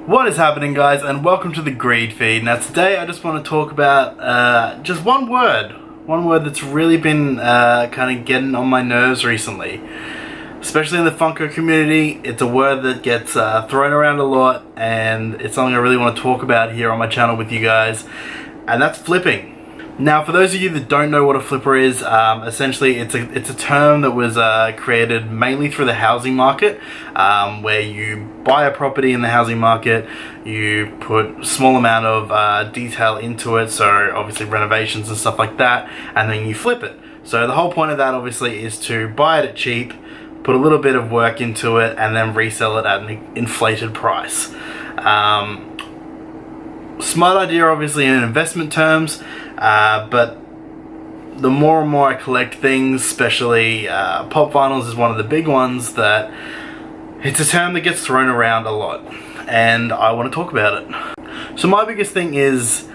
What is happening, guys, and welcome to the Greed Feed. Now today I just want to talk about just one word that's really been kind of getting on my nerves recently, especially in the Funko community. It's a word that gets thrown around a lot, and it's something I really want to talk about here on my channel with you guys, and that's flipping. Now, for those of you that don't know what a flipper is, essentially it's a term that was created mainly through the housing market, where you buy a property in the housing market, you put a small amount of detail into it, so obviously renovations and stuff like that, and then you flip it. So the whole point of that obviously is to buy it at cheap, put a little bit of work into it, and then resell it at an inflated price. Smart idea obviously in investment terms, but the more and more I collect things, especially pop vinyls is one of the big ones, that it's a term that gets thrown around a lot, and I want to talk about it. So my biggest thing is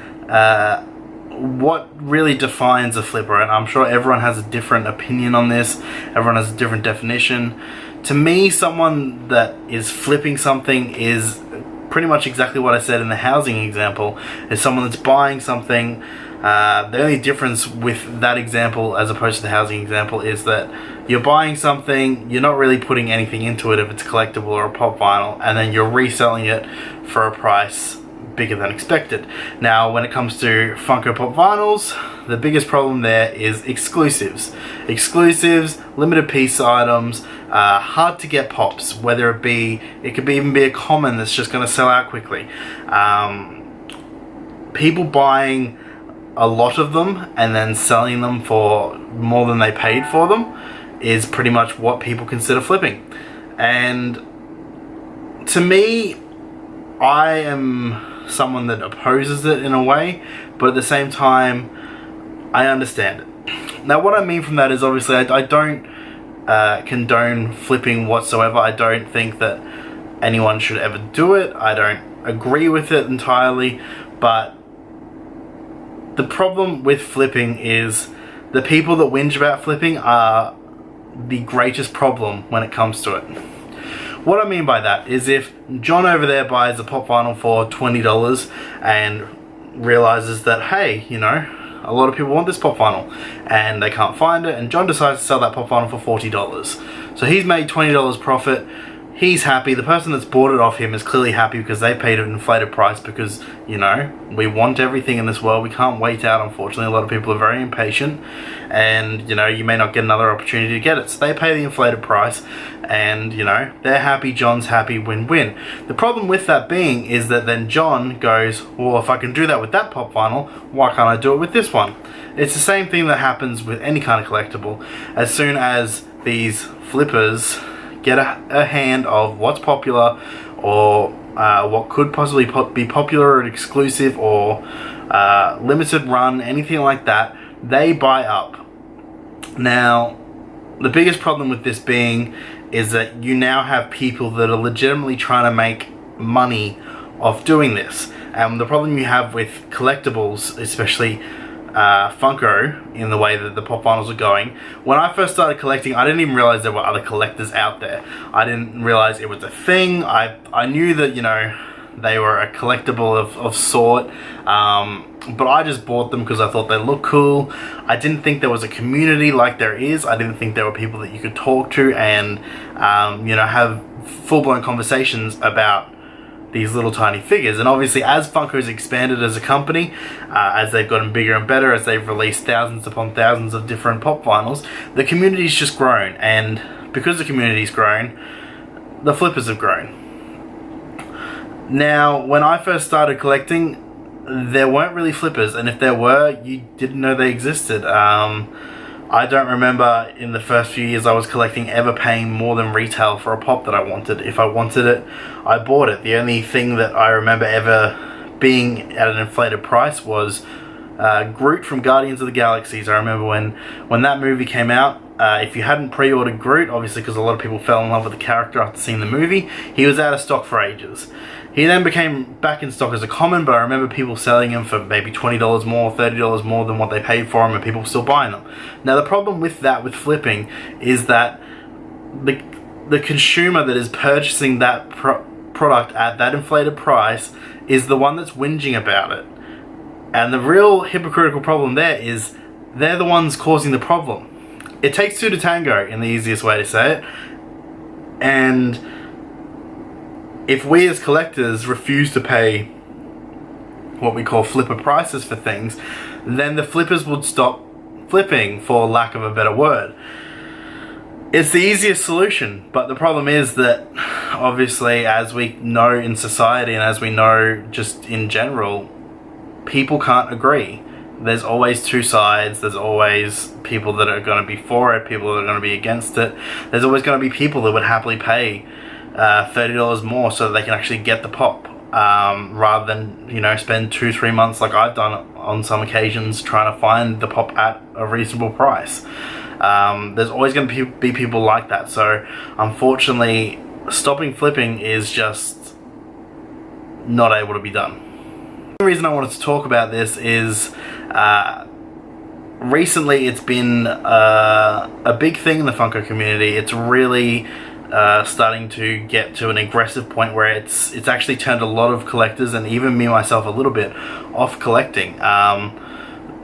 what really defines a flipper, and I'm sure everyone has a different opinion on this, everyone has a different definition. To me, someone that is flipping something is pretty much exactly what I said in the housing example, is someone that's buying something. The only difference with that example as opposed to the housing example is that you're buying something, you're not really putting anything into it if it's a collectible or a pop vinyl, and then you're reselling it for a price bigger than expected. Now, when it comes to Funko Pop vinyls, the biggest problem there is exclusives. Exclusives, limited piece items, hard to get pops, whether it could even be a common that's just going to sell out quickly. People buying a lot of them and then selling them for more than they paid for them is pretty much what people consider flipping. And to me, I am someone that opposes it in a way, but at the same time, I understand it. Now, what I mean from that is obviously I don't condone flipping whatsoever. I don't think that anyone should ever do it. I don't agree with it entirely, but the problem with flipping is the people that whinge about flipping are the greatest problem when it comes to it. What I mean by that is, if John over there buys a pop vinyl for $20 and realizes that, hey, you know, a lot of people want this pop vinyl and they can't find it, and John decides to sell that pop vinyl for $40. So he's made $20 profit. He's happy. The person that's bought it off him is clearly happy because they paid an inflated price, because, you know, we want everything in this world. We can't wait out, unfortunately. A lot of people are very impatient, and, you know, you may not get another opportunity to get it. So they pay the inflated price, and, you know, they're happy, John's happy, win-win. The problem with that being is that then John goes, well, if I can do that with that pop vinyl, why can't I do it with this one? It's the same thing that happens with any kind of collectible. As soon as these flippers get a hand of what's popular, or what could possibly be popular or exclusive, or limited run, anything like that, they buy up. Now, the biggest problem with this being is that you now have people that are legitimately trying to make money off doing this. And the problem you have with collectibles, especially Funko, in the way that the pop vinyls are going. When I first started collecting, I didn't even realize there were other collectors out there. I didn't realize it was a thing. I knew that, you know, they were a collectible of sort, but I just bought them because I thought they looked cool. I didn't think there was a community like there is. I didn't think there were people that you could talk to and you know, have full-blown conversations about these little tiny figures. And obviously, as Funko's expanded as a company, as they've gotten bigger and better, as they've released thousands upon thousands of different pop vinyls, the community's just grown. And because the community's grown, the flippers have grown. Now, when I first started collecting, there weren't really flippers, and if there were, you didn't know they existed. I don't remember in the first few years I was collecting ever paying more than retail for a pop that I wanted. If I wanted it, I bought it. The only thing that I remember ever being at an inflated price was Groot from Guardians of the Galaxies. I remember when that movie came out, if you hadn't pre-ordered Groot, obviously because a lot of people fell in love with the character after seeing the movie, he was out of stock for ages. He then became back in stock as a common, but I remember people selling him for maybe $20 more, $30 more than what they paid for him, and people were still buying them. Now, the problem with that, with flipping, is that the consumer that is purchasing that product at that inflated price is the one that's whinging about it. And the real hypocritical problem there is they're the ones causing the problem. It takes two to tango, in the easiest way to say it. And if we as collectors refuse to pay what we call flipper prices for things, then the flippers would stop flipping, for lack of a better word. It's the easiest solution, but the problem is that obviously, as we know in society and as we know just in general, people can't agree. There's always two sides. There's always people that are going to be for it, people that are going to be against it. There's always going to be people that would happily pay $30 more so that they can actually get the pop, rather than, you know, spend 2-3 months like I've done on some occasions trying to find the pop at a reasonable price. There's always going to be people like that. So unfortunately, stopping flipping is just not able to be done. The reason I wanted to talk about this is recently it's been a big thing in the Funko community. It's really starting to get to an aggressive point where it's actually turned a lot of collectors, and even me myself a little bit, off collecting.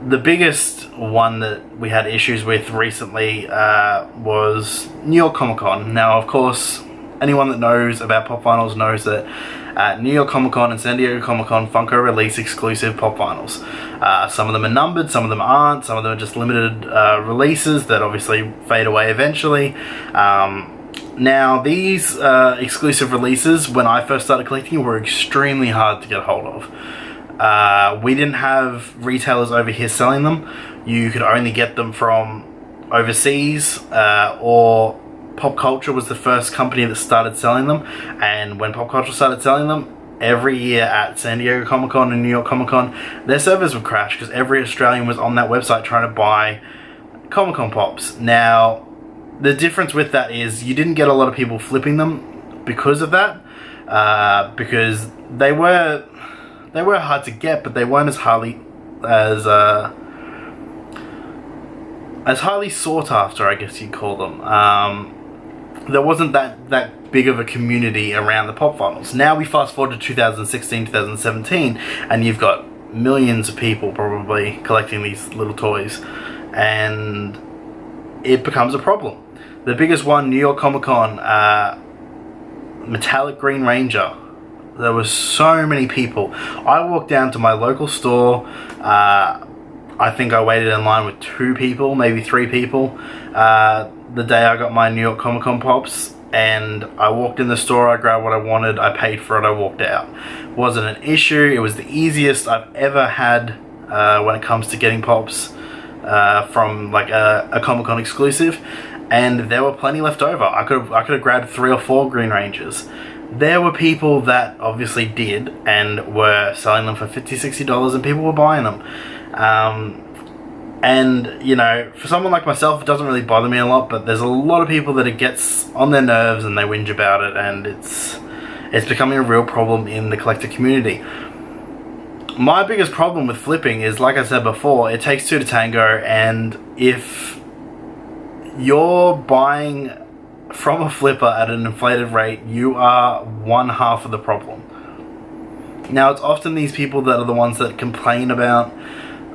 The biggest one that we had issues with recently was New York Comic Con. Now, of course, anyone that knows about pop vinyls knows that at New York Comic Con and San Diego Comic Con, Funko release exclusive pop vinyls. Some of them are numbered, some of them aren't, some of them are just limited releases that obviously fade away eventually. Now, these exclusive releases, when I first started collecting, were extremely hard to get hold of. We didn't have retailers over here selling them. You could only get them from overseas, or Pop Culture was the first company that started selling them. And when Pop Culture started selling them, every year at San Diego Comic Con and New York Comic Con, their servers would crash because every Australian was on that website trying to buy Comic Con pops. Now, the difference with that is you didn't get a lot of people flipping them because of that, because they were hard to get, but they weren't as highly sought after, I guess you'd call them. There wasn't that big of a community around the pop vinyls. Now we fast forward to 2016, 2017, and you've got millions of people probably collecting these little toys, and it becomes a problem. The biggest one, New York Comic Con, Metallic Green Ranger. There were so many people. I walked down to my local store. I think I waited in line with 2 people, maybe 3 people, the day I got my New York Comic Con pops. And I walked in the store, I grabbed what I wanted, I paid for it, I walked out. It wasn't an issue. It was the easiest I've ever had when it comes to getting pops from like a Comic Con exclusive. And there were plenty left over. I could have grabbed 3 or 4 Green Rangers. There were people that obviously did and were selling them for $50, $60, and people were buying them. And, you know, for someone like myself, it doesn't really bother me a lot, but there's a lot of people that it gets on their nerves and they whinge about it, and it's becoming a real problem in the collector community. My biggest problem with flipping is, like I said before, it takes 2 to tango, and if you're buying from a flipper at an inflated rate, you are one half of the problem. Now, it's often these people that are the ones that complain about,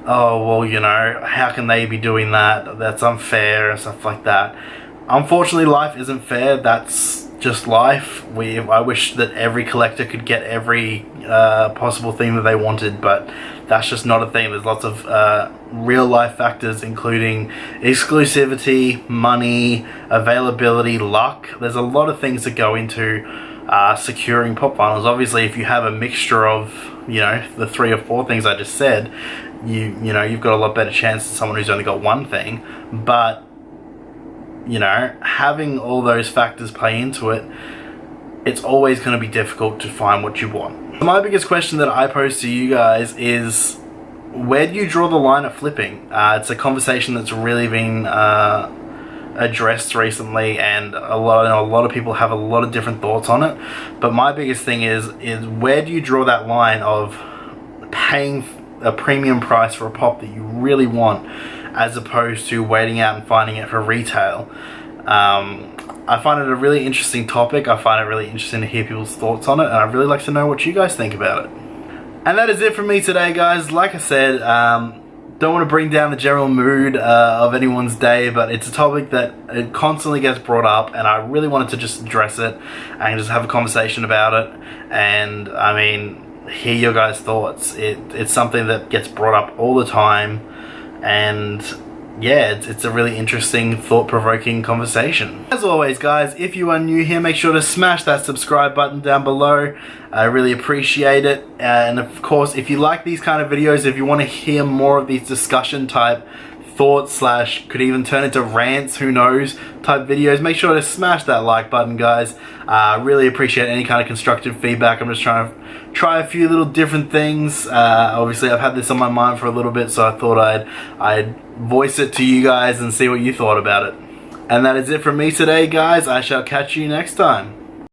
oh, well, you know, how can they be doing that? That's unfair and stuff like that. Unfortunately, life isn't fair. That's just life. I wish that every collector could get every possible thing that they wanted, but that's just not a thing. There's lots of real life factors, including exclusivity, money, availability, luck. There's a lot of things that go into securing pop vinyls. Obviously, if you have a mixture of, you know, the 3 or 4 things I just said, you know, you've got a lot better chance than someone who's only got one thing. But, you know, having all those factors play into it, it's always going to be difficult to find what you want. My biggest question that I pose to you guys is, where do you draw the line at flipping? It's a conversation that's really been addressed recently, and a lot of people have a lot of different thoughts on it. But my biggest thing is where do you draw that line of paying a premium price for a pop that you really want, as opposed to waiting out and finding it for retail? I find it a really interesting topic. I find it really interesting to hear people's thoughts on it, and I'd really like to know what you guys think about it. And that is it from me today, guys. Like I said, don't want to bring down the general mood of anyone's day, but it's a topic that it constantly gets brought up, and I really wanted to just address it and just have a conversation about it. And I mean, hear your guys' thoughts. It's something that gets brought up all the time, and yeah, it's a really interesting, thought-provoking conversation. As always, guys, if you are new here, make sure to smash that subscribe button down below. I really appreciate it. And of course, if you like these kind of videos, if you want to hear more of these discussion type thoughts / could even turn into rants, who knows, type videos, make sure to smash that like button, guys. Really appreciate any kind of constructive feedback. I'm just trying to try a few little different things. Obviously, I've had this on my mind for a little bit, so I thought I'd voice it to you guys and see what you thought about it. And that is it from me today, guys. I shall catch you next time.